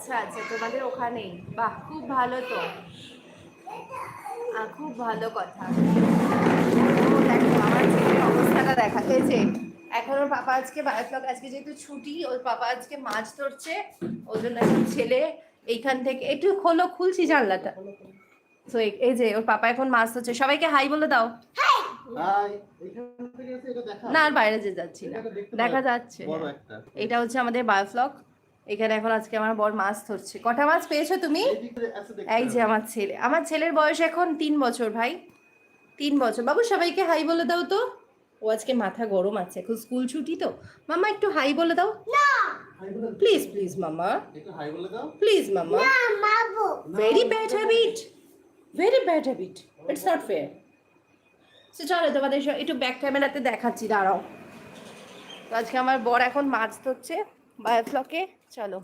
আচ্ছা আচ্ছা, তোমাদের ওখানেই, বাহ খুব ভালো তো। খুব ভালো কথা। ও দেখো আমার ছেলের অবস্থাটা দেখা, এই যে এখন ওর পাপা আজকে বায়োফ্লগ, আজকে যেহেতু ছুটি, ওর পাপা আজকে মাছ ধরছে, ওই জন্য এখন ছেলে এইখান থেকে একটু খোলো, খুলছি জানলাটা। তো এই যে ওর পাপা এখন মাছ ধরছে, সবাইকে হাই বলে দাও। না আর বাইরে যে যাচ্ছি না, দেখা যাচ্ছে। এটা হচ্ছে আমাদের বায়োফ্লগ। এখানে এখন আজকে আমার বর মাছ ধরছে। কটা মাছ পেয়েছো তুমি? এই যে আমার ছেলের বয়স এখন 3 বছর ভাই, 3 বছর। বাবু সবাইকে হাই বলে দাও তো। ও আজকে মাথা গরম আছে, এখন স্কুল ছুটি তো। মামা একটু হাই বলে দাও। প্লিজ প্লিজ মামা, প্লিজ মামা। Very bad habit, very bad habit, it's not fair. তো চলো তোমাদের একটু ব্যাক ক্যামেরাতে দেখাচ্ছি, দাঁড়াও। তো আজকে আমার বর এখন মাছ ধরছে বায়োফ্লকে, চলো।